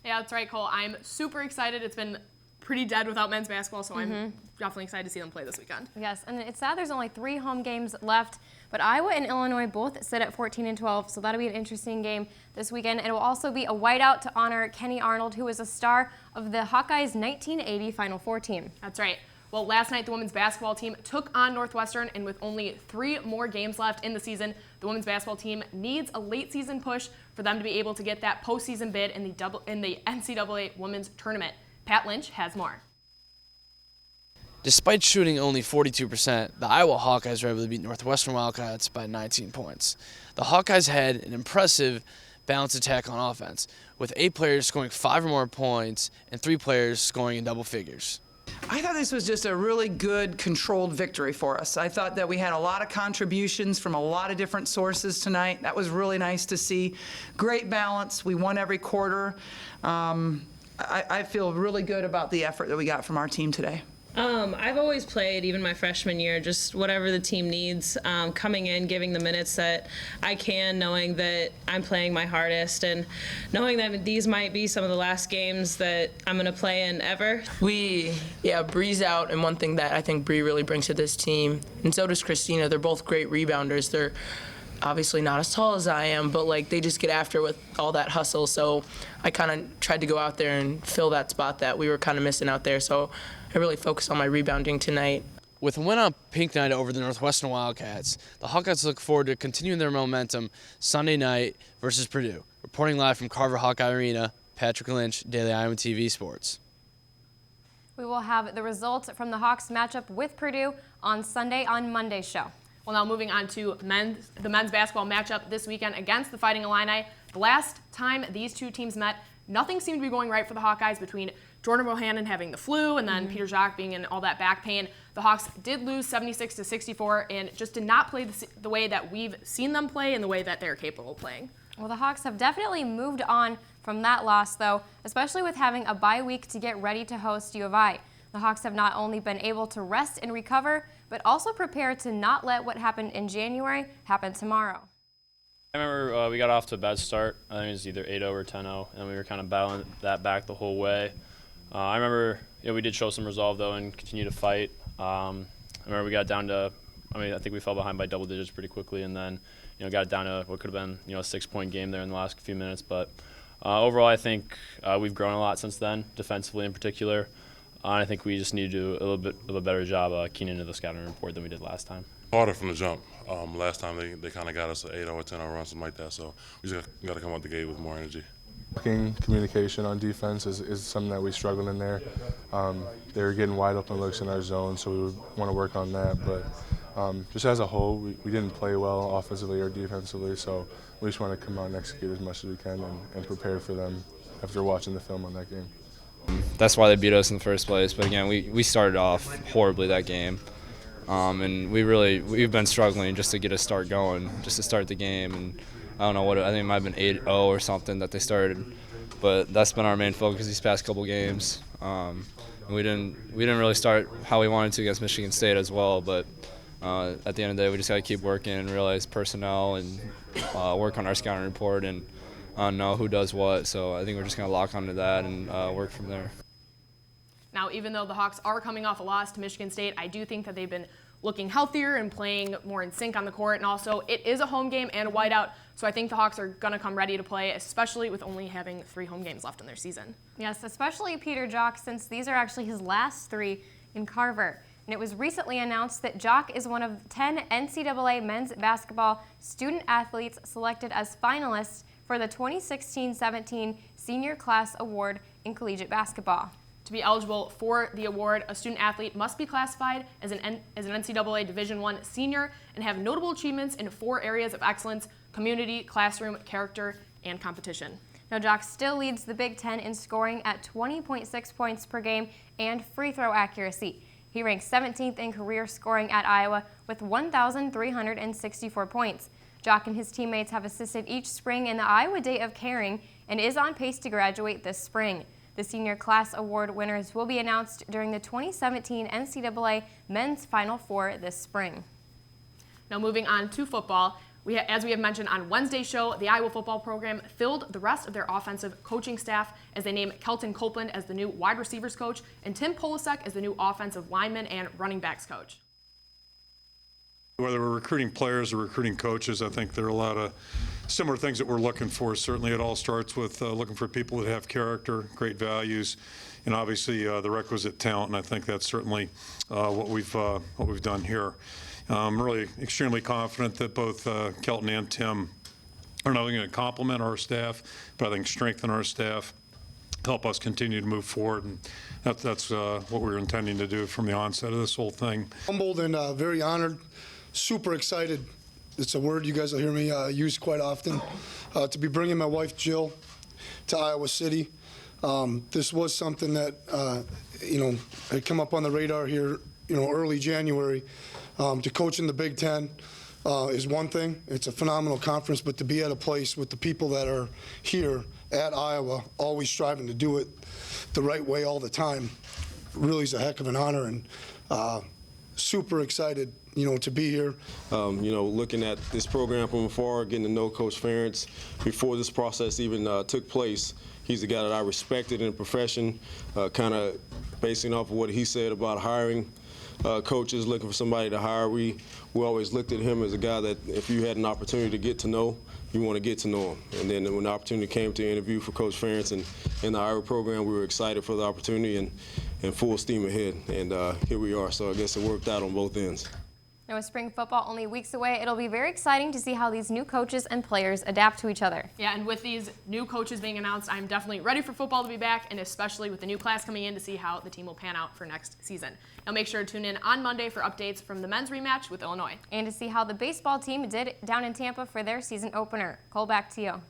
Yeah, that's right, Cole. I'm super excited. It's been pretty dead without men's basketball, so I'm definitely excited to see them play this weekend. Yes, and it's sad there's only 3 home games left, but Iowa and Illinois both sit at 14 and 12, so that'll be an interesting game this weekend. It will also be a whiteout to honor Kenny Arnold, who was a star of the Hawkeyes' 1980 Final Four team. That's right. Well, last night the women's basketball team took on Northwestern, and with only 3 more games left in the season, the women's basketball team needs a late season push for them to be able to get that postseason bid in the NCAA Women's Tournament. Pat Lynch has more. Despite shooting only 42%, the Iowa Hawkeyes were able to beat Northwestern Wildcats by 19 points. The Hawkeyes had an impressive balanced attack on offense, with 8 players scoring 5 or more points and 3 players scoring in double figures. I thought this was just a really good, controlled victory for us. I thought that we had a lot of contributions from a lot of different sources tonight. That was really nice to see. Great balance. We won every quarter. I feel really good about the effort that we got from our team today. I've always played, even my freshman year, just whatever the team needs, coming in, giving the minutes that I can, knowing that I'm playing my hardest, and knowing that these might be some of the last games that I'm going to play in ever. Bree's out, and one thing that I think Bree really brings to this team, and so does Christina, they're both great rebounders. They're obviously not as tall as I am, but they just get after with all that hustle, so I kind of tried to go out there and fill that spot that we were kind of missing out there, so I really focused on my rebounding tonight. With a win on pink night over the Northwestern Wildcats, the Hawkeyes look forward to continuing their momentum Sunday night versus Purdue. Reporting live from Carver Hawkeye Arena, Patrick Lynch, Daily Iowa TV Sports. We will have the results from the Hawks matchup with Purdue on Sunday on Monday's show. Well, now moving on to the men's basketball matchup this weekend against the Fighting Illini. The last time these two teams met, nothing seemed to be going right for the Hawkeyes between Jordan Bohannon having the flu and then Peter Jacques being in all that back pain. The Hawks did lose 76-64 and just did not play the way that we've seen them play and the way that they're capable of playing. Well, the Hawks have definitely moved on from that loss, though, especially with having a bye week to get ready to host U of I. The Hawks have not only been able to rest and recover, but also prepare to not let what happened in January happen tomorrow. I remember we got off to a bad start. I think it was either 8-0 or 10-0, and we were kind of battling that back the whole way. I remember we did show some resolve, though, and continue to fight. I remember we got down to, I think we fell behind by double digits pretty quickly, and then got it down to what could have been a 6-point game there in the last few minutes. But overall, I think we've grown a lot since then, defensively in particular. And I think we just need to do a little bit of a better job keying into the scouting report than we did last time. Harder from the jump. Last time they kind of got us an 8-0 or 10-0 run, something like that. So we just got to come out the gate with more energy. Communication on defense is something that we struggled in there. They were getting wide open looks in our zone, so we would want to work on that. But just as a whole, we didn't play well offensively or defensively, so we just want to come out and execute as much as we can and prepare for them after watching the film on that game. That's why they beat us in the first place. But again, we started off horribly that game. And we've been struggling just to get a start going, just to start the game. And I don't know I think it might have been 8-0 or something that they started. But that's been our main focus these past couple games. And we didn't really start how we wanted to against Michigan State as well. But at the end of the day, we just got to keep working and realize personnel and work on our scouting report and know who does what. So I think we're just going to lock onto that and work from there. Now, even though the Hawks are coming off a loss to Michigan State, I do think that they've been looking healthier and playing more in sync on the court. And also, it is a home game and a whiteout, so I think the Hawks are going to come ready to play, especially with only having 3 home games left in their season. Yes, especially Peter Jacques, since these are actually his last 3 in Carver. And it was recently announced that Jacques is one of 10 NCAA men's basketball student athletes selected as finalists for the 2016-17 Senior Class Award in collegiate basketball. To be eligible for the award, a student athlete must be classified as an NCAA Division I senior and have notable achievements in 4 areas of excellence: community, classroom, character, and competition. Now, Jacques still leads the Big Ten in scoring at 20.6 points per game and free throw accuracy. He ranks 17th in career scoring at Iowa with 1,364 points. Jacques and his teammates have assisted each spring in the Iowa Day of Caring and is on pace to graduate this spring. The Senior Class Award winners will be announced during the 2017 NCAA Men's Final Four this spring. Now moving on to football, As we have mentioned on Wednesday's show, the Iowa football program filled the rest of their offensive coaching staff as they named Kelton Copeland as the new wide receivers coach and Tim Polasek as the new offensive lineman and running backs coach. Whether we're recruiting players or recruiting coaches, I think there are a lot of similar things that we're looking for. Certainly it all starts with looking for people that have character, great values, and obviously the requisite talent, and I think that's certainly what we've done here. I'm really extremely confident that both Kelton and Tim are not only going to complement our staff, but I think strengthen our staff, help us continue to move forward, and that's what we're intending to do from the onset of this whole thing. Humbled and very honored. Super excited. It's a word you guys will hear me use quite often. To be bringing my wife Jill to Iowa City. This was something that had come up on the radar here, early January. To coach in the Big Ten is one thing. It's a phenomenal conference, but to be at a place with the people that are here at Iowa, always striving to do it the right way all the time, really is a heck of an honor, and super excited to be here. Looking at this program from afar, getting to know Coach Ferentz before this process even took place. He's the guy that I respected in the profession, kind of basing off of what he said about hiring coaches, looking for somebody to hire. We always looked at him as a guy that if you had an opportunity to get to know, you want to get to know him. And then when the opportunity came to interview for Coach Ferentz and in the Iowa program, we were excited for the opportunity and full steam ahead. And here we are. So I guess it worked out on both ends. Now with spring football only weeks away, it'll be very exciting to see how these new coaches and players adapt to each other. Yeah, and with these new coaches being announced, I'm definitely ready for football to be back, and especially with the new class coming in to see how the team will pan out for next season. Now make sure to tune in on Monday for updates from the men's rematch with Illinois. And to see how the baseball team did down in Tampa for their season opener. Cole, back to you.